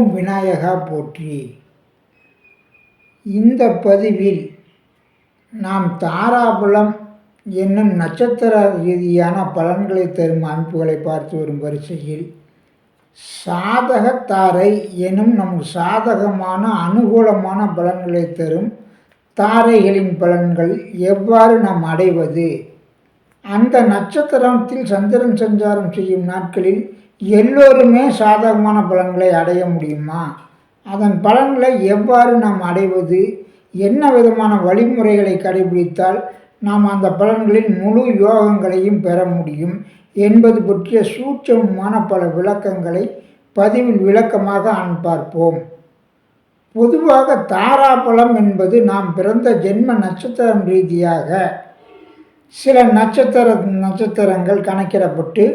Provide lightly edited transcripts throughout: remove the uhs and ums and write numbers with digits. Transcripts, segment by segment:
ஓம் விநாயகா போற்றி. இந்த பதிவில் நாம் தாராபலம் என்னும் நட்சத்திர ரீதியான பலன்களை தரும் அமைப்புகளை பார்த்து வரும் வரிசையில் சாதகத்தாரை எனும் நமக்கு சாதகமான அனுகூலமான பலன்களை தரும் தாரைகளின் பலன்கள் எவ்வாறு நாம் அடைவது, அந்த நட்சத்திரத்தில் சந்திரன் சஞ்சாரம் செய்யும் நாட்களில் எல்லோருமே சாதகமான பலன்களை அடைய முடியுமா, அதன் பலன்களை எவ்வாறு நாம் அடைவது, என்ன விதமான வழிமுறைகளை கடைபிடித்தால் நாம் அந்த பலன்களின் முழு யோகங்களையும் பெற முடியும் என்பது பற்றிய சூட்சமமான பல விளக்கங்களை பதிவில் விளக்கமாக பார்ப்போம். பொதுவாக தாராபலம் என்பது நாம் பிறந்த ஜென்ம நட்சத்திரம் ரீதியாக சில நட்சத்திரங்கள் கணக்கிடப்பட்டு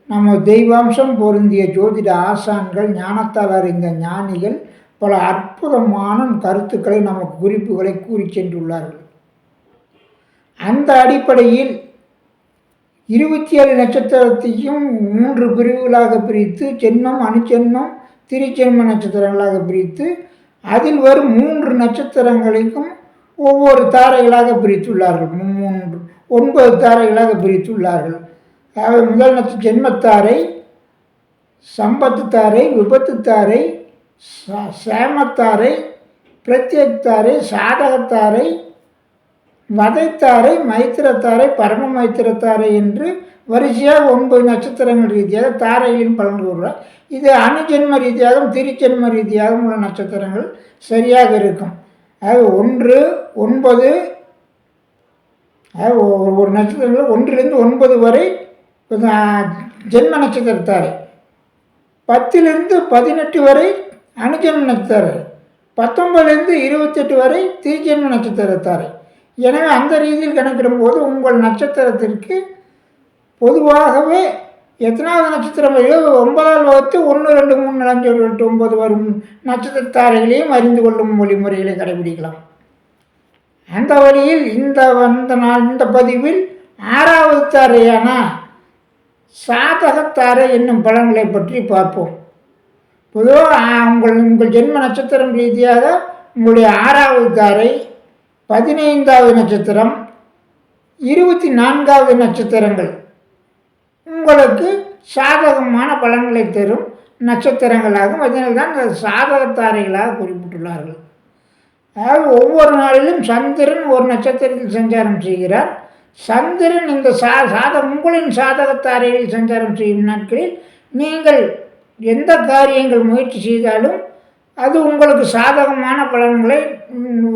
நம்ம தெய்வாம்சம் பொருந்திய ஜோதிட ஆசான்கள், ஞானத்தால் அறிந்த ஞானிகள் பல அற்புதமான கருத்துக்களை நமக்கு குறிப்புகளை கூறி சென்றுள்ளார்கள். அந்த அடிப்படையில் 27 நட்சத்திரத்தையும் 3 பிரிவுகளாக பிரித்து ஜென்மம், அணுஜென்மம், திரிஜென்ம நட்சத்திரங்களாக பிரித்து அதில் வரும் 3 நட்சத்திரங்களுக்கும் ஒவ்வொரு தாரைகளாக பிரித்துள்ளார்கள். 9 தாரைகளாக பிரித்துள்ளார்கள். அதாவது முதல் ஜென்மத்தாரை, சம்பத்து தாரை, விபத்து தாரை, சேமத்தாரை, பிரத்யேகத்தாரை, சாதகத்தாரை, வதைத்தாரை, மைத்திரத்தாரை, பரம மைத்திரத்தாரை என்று வரிசையாக 9 நட்சத்திரங்கள் ரீதியாக தாரைகளின் பலன் கூறுவார். இது அணுஜென்ம ரீதியாகவும் திரிஜென்ம ரீதியாகவும் உள்ள நட்சத்திரங்கள் சரியாக இருக்கும். அதாவது 1, 9, ஒரு நட்சத்திரங்கள் 1லிருந்து 9 வரை ஜென்ம நட்சத்திரத்தாரை, 10லிருந்து 18 வரை அணுஜென்ம நட்சத்திர, 19லிருந்து 28 வரை திரிஜென்ம நட்சத்திரத்தாரை. எனவே அந்த ரீதியில் கணக்கிடும் போது உங்கள் நட்சத்திரத்திற்கு பொதுவாகவே எத்தனாவது நட்சத்திரம் 9ஆல் வகுத்து 1, 2, 3, 4, 5, 6, 7, 8, 9 வரும் நட்சத்திரத்தாரைகளையும் அறிந்து கொள்ளும் வழிமுறைகளை கடைபிடிக்கலாம். அந்த வழியில் இந்த பதிவில் 6வது தாரையான சாதகத்தாரை என்னும் பலன்களை பற்றி பார்ப்போம். பொதுவாக உங்கள் ஜென்ம நட்சத்திரம் ரீதியாக உங்களுடைய 6வது தாரை, 15வது நட்சத்திரம், 24வது நட்சத்திரங்கள் உங்களுக்கு சாதகமான பலன்களை தரும் நட்சத்திரங்களாகும். அதனால்தான் சாதகத்தாரைகளாக குறிப்பிட்டுள்ளார்கள். அதாவது ஒவ்வொரு நாளிலும் சந்திரன் ஒரு நட்சத்திரத்தில் சஞ்சாரம் செய்கிறார். சந்திரன் இந்த உங்களின் சாதகத்தாரையில் சஞ்சாரம் செய்யும் நாட்களில் நீங்கள் எந்த காரியங்கள் முயற்சி செய்தாலும் அது உங்களுக்கு சாதகமான பலன்களை,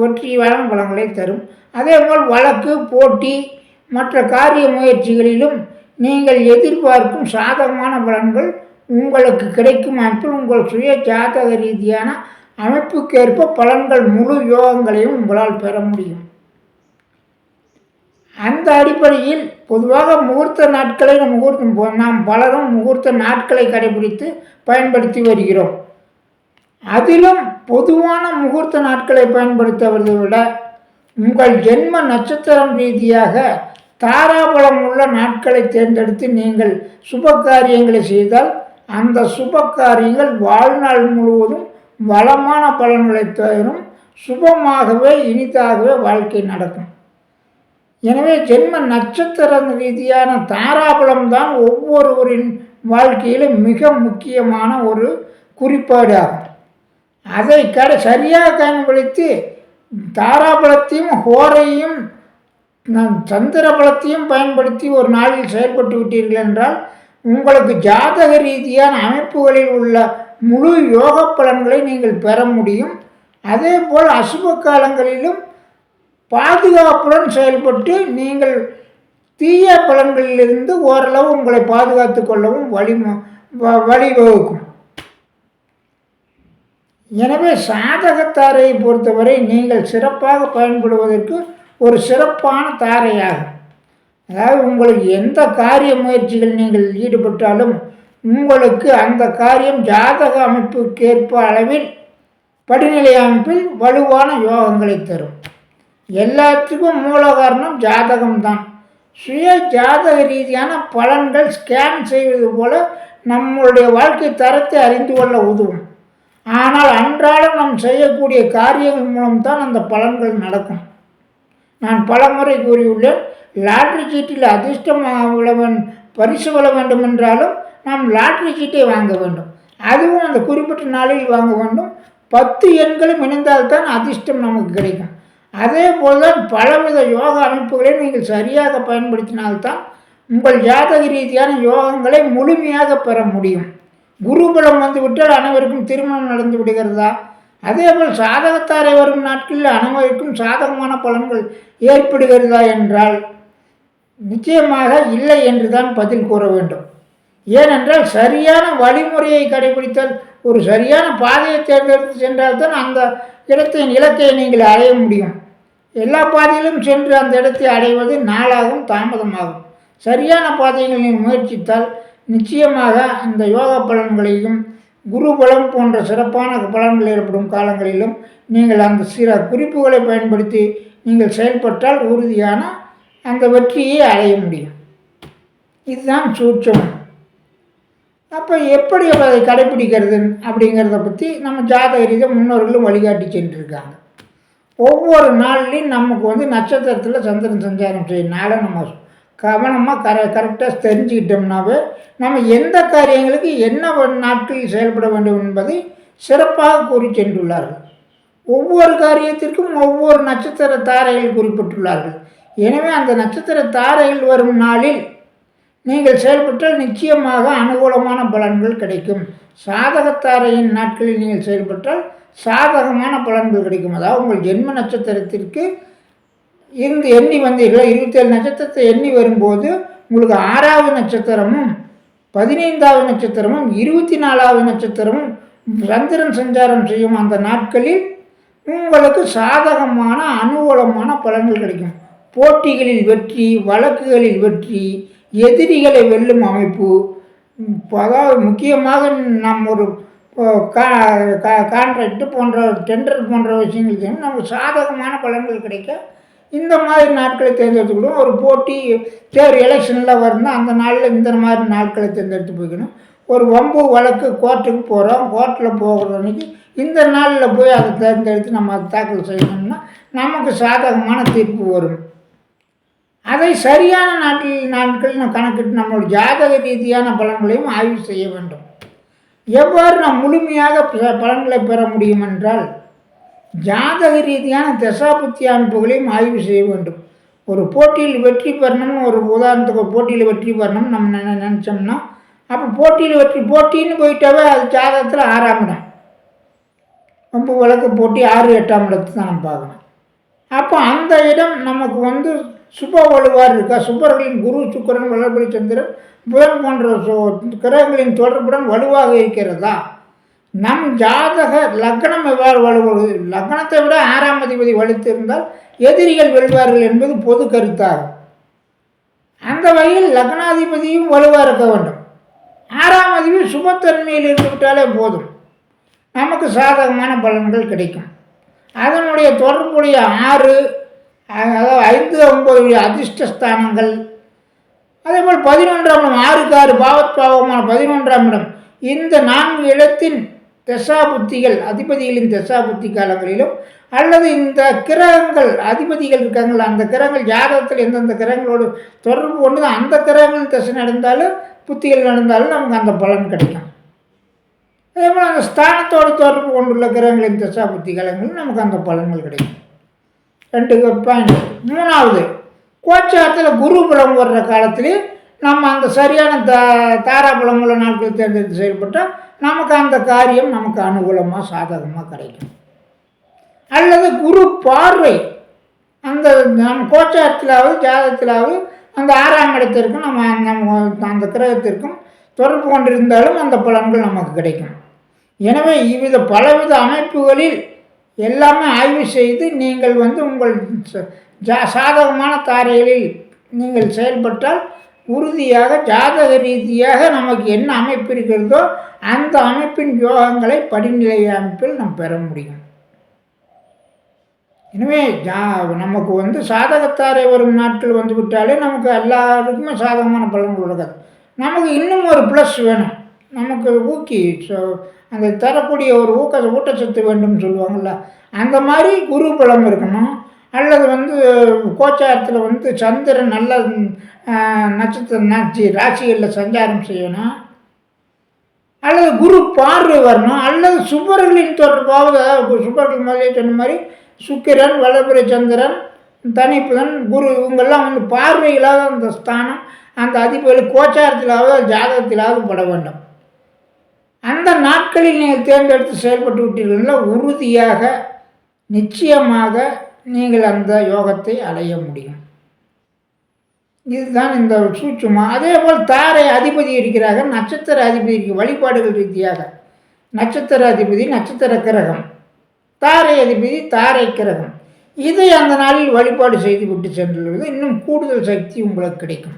வெற்றியான பலன்களை தரும். அதேபோல் வழக்கு, போட்டி, மற்ற காரிய முயற்சிகளிலும் நீங்கள் எதிர்பார்க்கும் சாதகமான பலன்கள் உங்களுக்கு கிடைக்கும் அமைப்பில் உங்கள் சுய ஜாதக ரீதியான அமைப்புக்கேற்ப பலன்கள் முழு யோகங்களையும் உங்களால் பெற முடியும். அந்த அடிப்படையில் பொதுவாக முகூர்த்த நாட்களை நாம் பலரும் முகூர்த்த நாட்களை கடைபிடித்து பயன்படுத்தி வருகிறோம். அதிலும் பொதுவான முகூர்த்த நாட்களை பயன்படுத்துவதை விட உங்கள் ஜென்ம நட்சத்திரம் ரீதியாக தாராபலம் உள்ள நாட்களை தேர்ந்தெடுத்து நீங்கள் சுப காரியங்களை செய்தால் அந்த சுப காரியங்கள் வாழ்நாள் முழுவதும் வளமான பலன்களை தரும். சுபமாகவே இனிதாகவே வாழ்க்கை நடக்கும். எனவே ஜென்ம நட்சத்திர ரீதியான தாராபலம் தான் ஒவ்வொருவரின் வாழ்க்கையிலும் மிக முக்கியமான ஒரு குறிப்பாடு ஆகும். அதை சரியாக பயன்படுத்தி தாராபலத்தையும் ஹோரையும் சந்திர பலத்தையும் பயன்படுத்தி ஒரு நாளில் செயல்பட்டு விட்டீர்கள் என்றால் உங்களுக்கு ஜாதக ரீதியான அமைப்புகளில் உள்ள முழு யோக பலன்களை நீங்கள் பெற முடியும். அதே போல் அசுப காலங்களிலும் பாதுகாப்புடன் செயல்பட்டு நீங்கள் தீய பலன்களிலிருந்து ஓரளவு உங்களை பாதுகாத்து கொள்ளவும் வழிவகுக்கும். எனவே சாதகத்தாரையை பொறுத்தவரை நீங்கள் சிறப்பாக பயன்படுவதற்கு ஒரு சிறப்பான தாரையாகும். அதாவது உங்களுக்கு எந்த காரிய முயற்சிகள் நீங்கள் ஈடுபட்டாலும் உங்களுக்கு அந்த காரியம் ஜாதக அமைப்புக்கேற்ப அளவில் படிநிலை அமைப்பில் வலுவான யோகங்களை தரும். எல்லாத்துக்கும் மூல காரணம் ஜாதகம்தான். சுய ஜாதக ரீதியான பலன்கள் ஸ்கேன் செய்வது போல நம்மளுடைய வாழ்க்கை தரத்தை அறிந்து கொள்ள உதவும். ஆனால் அன்றாடம் நாம் செய்யக்கூடிய காரியங்கள் மூலம்தான் அந்த பலன்கள் நடக்கும். நான் பலமுறை கூறியுள்ளேன், லாட்ரி சீட்டில் அதிர்ஷ்டம் பரிசு வர வேண்டும் என்றாலும் நாம் லாட்ரி சீட்டை வாங்க வேண்டும். அதுவும் அந்த குறிப்பிட்ட நாளில் வாங்க வேண்டும். 10 எண்களும் இணைந்தால்தான் அதிர்ஷ்டம் நமக்கு கிடைக்கும். அதே போல்தான் பலவித யோக அமைப்புகளை நீங்கள் சரியாக பயன்படுத்தினால்தான் உங்கள் ஜாதக ரீதியான யோகங்களை முழுமையாக பெற முடியும். குருபலம் வந்துவிட்டால் அனைவருக்கும் திருமணம் நடந்து விடுகிறதா? அதேபோல் சாதகத்தாரை வரும் நாட்களில் அனைவருக்கும் சாதகமான பலன்கள் ஏற்படுகிறதா என்றால் நிச்சயமாக இல்லை என்று தான் பதில் கூற வேண்டும். ஏனென்றால் சரியான வழிமுறையை கடைபிடித்தால், ஒரு சரியான பாதையை தேர்ந்தெடுத்து சென்றால்தான் அந்த இடத்தின் இலக்கை நீங்கள் அடைய முடியும். எல்லா பாதையிலும் சென்று அந்த இடத்தை அடைவது நாளாகும், தாமதமாகும். சரியான பாதைகளை முயற்சித்தால் நிச்சயமாக இந்த யோக பலன்களையும் குருபலம் போன்ற சிறப்பான பலன்கள் ஏற்படும் காலங்களிலும் நீங்கள் அந்த சில குறிப்புகளை பயன்படுத்தி நீங்கள் செயல்பட்டால் உறுதியான அந்த வெற்றியை அடைய முடியும். இதுதான் சூட்சம். அப்போ எப்படி அதை கடைப்பிடிக்கிறது அப்படிங்கிறத பற்றி நம்ம ஜாதக ரீதியாக முன்னோர்களும் வழிகாட்டி சென்றிருக்காங்க. ஒவ்வொரு நாள்லையும் நமக்கு நட்சத்திரத்தில் சந்திரன் சஞ்சாரம் செய்யறதுனால நம்ம கவனமாக கரெக்டாக தெரிஞ்சுக்கிட்டோம்னாவே நம்ம எந்த காரியங்களுக்கு என்ன நாட்களில் செயல்பட வேண்டும் என்பதை சிறப்பாக கூறி சென்றுள்ளார்கள். ஒவ்வொரு காரியத்திற்கும் ஒவ்வொரு நட்சத்திர தாரைகள் குறிப்பிட்டுள்ளார்கள். எனவே அந்த நட்சத்திர தாரைகள் வரும் நாளில் நீங்கள் செயல்பட்டால் நிச்சயமாக அனுகூலமான பலன்கள் கிடைக்கும். சாதகத்தாரையின் நாட்களில் நீங்கள் செயல்பட்டால் சாதகமான பலன்கள் கிடைக்கும். அதாவது உங்கள் ஜென்ம நட்சத்திரத்திற்கு இருந்து எண்ணி வந்தீர்கள், 27 நட்சத்திரத்தை எண்ணி வரும்போது உங்களுக்கு 6வது நட்சத்திரமும் 15வது நட்சத்திரமும் 24வது நட்சத்திரமும் சந்திரன் சஞ்சாரம் செய்யும் அந்த நாட்களில் உங்களுக்கு சாதகமான அனுகூலமான பலன்கள் கிடைக்கும். போட்டிகளில் வெற்றி, வழக்குகளில் வெற்றி, எதிரிகளை வெல்லும் அமைப்பு, அதாவது முக்கியமாக நம் ஒரு கான்ட்ராக்டு போன்ற டெண்டர் போன்ற விஷயங்கள் நமக்கு சாதகமான பலன்கள் கிடைக்க இந்த மாதிரி நாட்களை தேர்ந்தெடுத்துக்கணும். ஒரு போட்டி எலெக்ஷனில் வரணும், அந்த நாளில் இந்த மாதிரி நாட்களை தேர்ந்தெடுத்து போய்க்கணும். ஒரு வம்பு வழக்கு கோர்ட்டுக்கு போகிறோம், கோர்ட்டில் போகிற அன்றைக்கி இந்த நாளில் போய் அதை தேர்ந்தெடுத்து நம்ம அதை தாக்கல் செய்யணும்னா நமக்கு சாதகமான தீர்ப்பு வரும். அதை சரியான நாட்கள் நம்ம கணக்கிட்டு நம்மளோட ஜாதக ரீதியான பலன்களையும் ஆய்வு செய்ய வேண்டும். எவ்வாறு நாம் முழுமையாக பலன்களை பெற முடியும் என்றால் ஜாதக ரீதியான தசாபுத்தி அமைப்புகளையும் ஆய்வு செய்ய வேண்டும். ஒரு போட்டியில் வெற்றி பெறணும்னு, ஒரு உதாரணத்துக்கு போட்டியில் வெற்றி பெறணும்னு நம்ம நினச்சோம்னா அப்போ போட்டின்னு போயிட்டாவே அது ஜாதகத்தில் 6ஆம் இடம், ரொம்ப வழக்கு போட்டி 6, 8ஆம் இடத்தை தான் நம்ம பார்க்கணும். அப்போ அந்த இடம் நமக்கு சுப வலுவாக இருக்கா, சுபர்களின் குரு, சுக்கிரன், வளர்பிறை சந்திரன், புதன் போன்ற கிரகங்களின் தொடர்புடன் வலுவாக இருக்கிறதா, நம் ஜாதக லக்னம் எவ்வாறு வலுவது, லக்னத்தை விட 6ஆம் அதிபதி வலுத்து இருந்தால் எதிரிகள் வெல்வார்கள் என்பது பொது கருத்தாகும். அந்த வகையில் லக்னாதிபதியும் வலுவாக இருக்க வேண்டும். 6ஆம் அதிபதி சுபத்தன்மையில் இருந்து விட்டாலே போதும், நமக்கு சாதகமான பலன்கள் கிடைக்கும். அதனுடைய தொடர்புடைய 6, அதாவது 5, 9 அதிர்ஷ்டஸ்தானங்கள், அதேபோல் 11ஆம் இடம், 6க்கு 6 பாவமான 11ஆம் இடம், இந்த 4 இடத்தின் தசாபுத்திகள், அதிபதிகளின் தசாபுத்தி காலங்களிலும் அல்லது இந்த கிரகங்கள் அதிபதிகள் இருக்காங்களா, அந்த கிரகங்கள் ஜாதகத்தில் எந்தெந்த கிரகங்களோடு தொடர்பு கொண்டு அந்த கிரகங்கள் தசை நடந்தாலும் புத்திகள் நடந்தாலும் நமக்கு அந்த பலன் கிடைக்கும். அதேபோல் அந்த ஸ்தானத்தோடு தொடர்பு கொண்டுள்ள கிரகங்களின் தசாபுத்தி காலங்களில் நமக்கு அந்த பலன்கள் கிடைக்கும். 2 பாயிண்ட். 3வது, கோச்சாரத்தில் குரு பலம் வர்ற காலத்திலே நம்ம அந்த சரியான தாராபலம் உள்ள நாட்கள் தேர்ந்தெடுத்து செயல்பட்டால் நமக்கு அந்த காரியம் நமக்கு அனுகூலமாக சாதகமாக கிடைக்கும். அல்லது குரு பார்வை அந்த நம் கோச்சாரத்திலாவது ஜாதகத்திலாவது அந்த 6ஆம் இடத்திற்கும் நம்ம அந்த கிரகத்திற்கும் தொடர்பு கொண்டிருந்தாலும் அந்த பலன்கள் நமக்கு கிடைக்கும். எனவே பலவித அமைப்புகளில் எல்லாமே ஆய்வு செய்து நீங்கள் உங்கள் சாதகமான தாரைகளில் நீங்கள் செயல்பட்டால் உறுதியாக ஜாதக ரீதியாக நமக்கு என்ன அமைப்பு இருக்கிறதோ அந்த அமைப்பின் யோகங்களை படிநிலை அமைப்பில் நாம் பெற முடியும். எனவே நமக்கு சாதகத்தாரை வரும் நாட்கள் விட்டாலே நமக்கு எல்லாருக்குமே சாதகமான பலன்கள் கொடுக்காது. நமக்கு இன்னும் ஒரு ப்ளஸ் வேணும். நமக்கு ஊக்கி அந்த தரக்கூடிய ஒரு ஊட்டச்சத்து வேண்டும்னு சொல்லுவாங்கள்ல, அந்த மாதிரி குரு பலம் இருக்கணும். அல்லது கோச்சாரத்தில் சந்திரன் நல்ல ராசிகளில் சஞ்சாரம் செய்யணும். அல்லது குரு பார்வை வரணும். அல்லது சுபர்களின் தொடர்பாக சுபர்கள் மாதிரியே சொன்ன மாதிரி சுக்கிரன், வளர்பிறை சந்திரன், தனிப்புதன், குரு இவங்கெல்லாம் பார்வைகளாக அந்த ஸ்தானம் அந்த அதிபதி கோச்சாரத்திலாவது ஜாதகத்திலாவது பட வேண்டும். அந்த நாட்களில் நீங்கள் தேர்ந்தெடுத்து செயல்பட்டு விட்டீர்கள் உறுதியாக நிச்சயமாக நீங்கள் அந்த யோகத்தை அடைய முடியும். இதுதான் இந்த சூட்சுமா. அதே போல் தாரை அதிபதி இருக்கிறார்கள், நட்சத்திர அதிபதி வழிபாடுகள் ரீதியாக நட்சத்திர அதிபதி நட்சத்திர கிரகம், தாரை அதிபதி தாரை கிரகம். இதை அந்த நாளில் வழிபாடு செய்து விட்டு சென்றுள்ளது இன்னும் கூடுதல் சக்தி உங்களுக்கு கிடைக்கும்.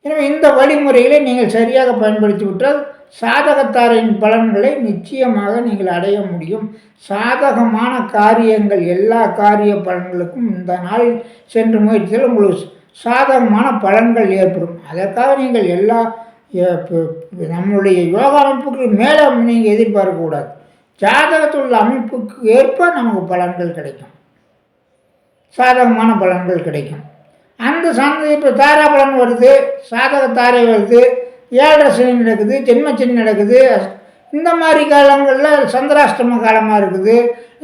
எனவே இந்த வழிமுறைகளை நீங்கள் சரியாக பயன்படுத்தி விட்டால் சாதகத்தாரின் பலன்களை நிச்சயமாக நீங்கள் அடைய முடியும். சாதகமான காரியங்கள் எல்லா காரிய பலன்களுக்கும் இந்த நாளில் சென்று முயற்சியில் உங்களுக்கு சாதகமான பலன்கள் ஏற்படும். அதற்காக நீங்கள் எல்லா நம்மளுடைய யோகா அமைப்புக்கு மேலே நீங்கள் எதிர்பார்க்கக்கூடாது. ஜாதகத்தில் உள்ள அமைப்புக்கு ஏற்ப நமக்கு பலன்கள் கிடைக்கும், சாதகமான பலன்கள் கிடைக்கும். அந்த இப்போ தாரா பலன் வருது, சாதக தாரை வருது, 7 சனி நடக்குது, ஜென்மச்சனி நடக்குது, இந்த மாதிரி காலங்களில் சந்திராஷ்டம காலமாக இருக்குது.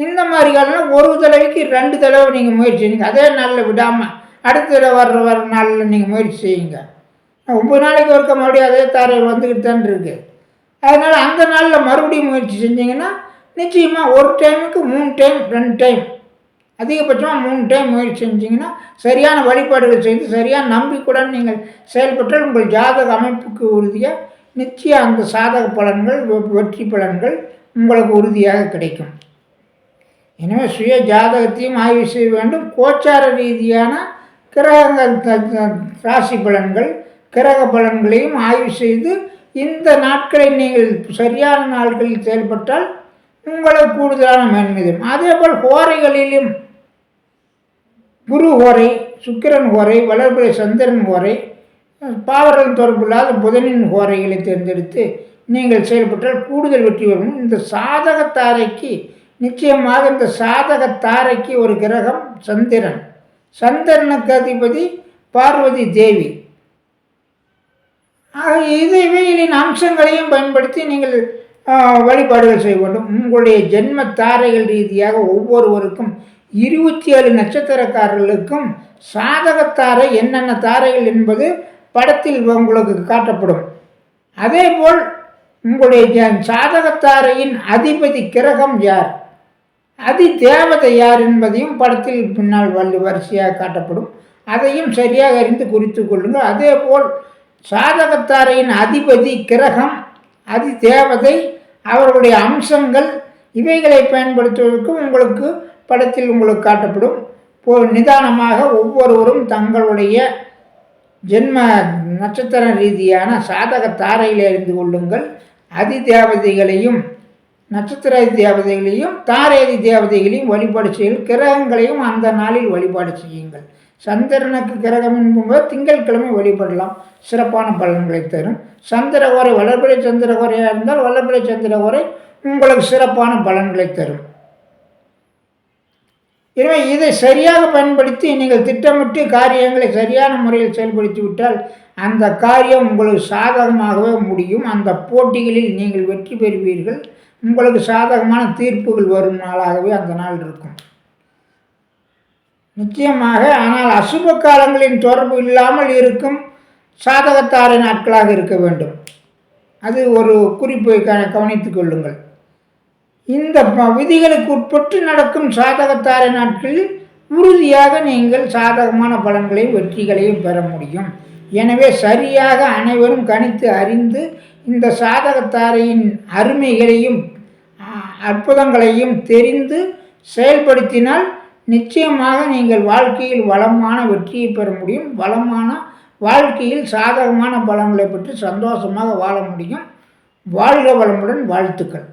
இந்த மாதிரி காலம்லாம் ஒரு தடவைக்கு 2 தடவை நீங்கள் முயற்சி செய்யுங்க. அதே நாளில் விடாமல் அடுத்த தடவை வர்ற நாளில் நீங்கள் முயற்சி செய்யுங்க. 9 நாளைக்கு ஒருக்க மறுபடியும் அதே தாரை வந்துக்கிட்டு தான் இருக்குது. அதனால் அந்த நாளில் மறுபடியும் முயற்சி செஞ்சிங்கன்னா நிச்சயமாக ஒரு டைமுக்கு 3 டைம் 2 டைம் அதிகபட்சமாக 3 டைம் முயற்சி செஞ்சிங்கன்னா சரியான வழிபாடுகள் செய்து சரியான நம்பிக்கையுடன் நீங்கள் செயல்பட்டால் உங்கள் ஜாதக அமைப்புக்கு உறுதியாக நிச்சயம் அந்த சாதக பலன்கள் வெற்றி பலன்கள் உங்களுக்கு உறுதியாக கிடைக்கும். எனவே சுய ஜாதகத்தையும் ஆய்வு செய்ய வேண்டும். கோச்சார ரீதியான கிரகங்கள் ராசி பலன்கள் கிரக பலன்களையும் ஆய்வு செய்து இந்த நாட்களை நீங்கள் சரியான நாட்களில் செயல்பட்டால் உங்களுக்கு கூடுதலான மேன்மை தரும். அதே போல் ஹோரைகளிலும் குரு ஹோரை, சுக்கிரன் ஹோரை, வளர்பிறை சந்திரன் ஹோரை, பாவர்கள் தொடர்பில்லாத புதனின் ஹோரைகளை தேர்ந்தெடுத்து நீங்கள் செயல்பட்டால் கூடுதல் வெற்றி வரும். இந்த சாதகத்தாரைக்கு நிச்சயமாக இந்த சாதகத்தாரைக்கு ஒரு கிரகம் சந்திரன், சந்திரனுக்கு அதிபதி பார்வதி தேவி. இவைகளின் அம்சங்களையும் பயன்படுத்தி நீங்கள் வழிபாடுகள் செய்ய வேண்டும். உங்களுடைய ஜென்ம தாரைகள் ரீதியாக ஒவ்வொருவருக்கும் 27 நட்சத்திரக்காரர்களுக்கும் சாதகத்தாரை என்னென்ன தாரைகள் என்பது படத்தில் உங்களுக்கு காட்டப்படும். அதே போல் உங்களுடைய சாதகத்தாரையின் அதிபதி கிரகம் யார், அதி தேவதை யார் என்பதையும் படத்தில் பின்னால் வரிசையாக காட்டப்படும். அதையும் சரியாக அறிந்து குறித்து கொள்ளுங்கள். அதே போல் சாதகத்தாரையின் அதிபதி கிரகம், அதி தேவதை, அவர்களுடைய அம்சங்கள் இவைகளை பயன்படுத்துவதற்கும் உங்களுக்கு படத்தில் உங்களுக்கு காட்டப்படும். நிதானமாக ஒவ்வொருவரும் தங்களுடைய ஜென்ம நட்சத்திர ரீதியான சாதக தாரையில் அறிந்து கொள்ளுங்கள். அதி தேவதைகளையும் நட்சத்திர தேவதைகளையும் தாரேதி தேவதைகளையும் வழிபாடு செய்யுங்கள். கிரகங்களையும் அந்த நாளில் வழிபாடு செய்யுங்கள். சந்திரனுக்கு கிரகம் என்பது திங்கட்கிழமை வழிபடலாம், சிறப்பான பலன்களை தரும். சந்திரகோரை வளர்பிறை சந்திரகோரையாக இருந்தால் வளர்பிறை சந்திரகோரை உங்களுக்கு சிறப்பான பலன்களை தரும். எனவே இதை சரியாக பயன்படுத்தி நீங்கள் திட்டமிட்டு காரியங்களை சரியான முறையில் செயல்படுத்தி விட்டால் அந்த காரியம் உங்களுக்கு சாதகமாகவே முடியும். அந்த போட்டிகளில் நீங்கள் வெற்றி பெறுவீர்கள். உங்களுக்கு சாதகமான தீர்ப்புகள் வரும் நாளாகவே அந்த நாள் இருக்கும் நிச்சயமாக. ஆனால் அசுப காலங்களின் தொடர்பு இல்லாமல் இருக்கும் சாதகத்தாரை நாட்களாக இருக்க வேண்டும். அது ஒரு குறிப்பை கவனித்துக் கொள்ளுங்கள். இந்த விதிகளுக்கு உட்பட்டு நடக்கும் சாதகத்தாரை நாட்களில் உறுதியாக நீங்கள் சாதகமான பலன்களையும் வெற்றிகளையும் பெற முடியும். எனவே சரியாக அனைவரும் கணித்து அறிந்து இந்த சாதகத்தாரையின் அருமைகளையும் அற்புதங்களையும் தெரிந்து செயல்படுத்தினால் நிச்சயமாக நீங்கள் வாழ்க்கையில் வளமான வெற்றியை பெற முடியும். வளமான வாழ்க்கையில் சாதகமான பலன்களை பெற்று சந்தோஷமாக வாழ முடியும். வாழ்க வளமுடன். வாழ்த்துக்கள்.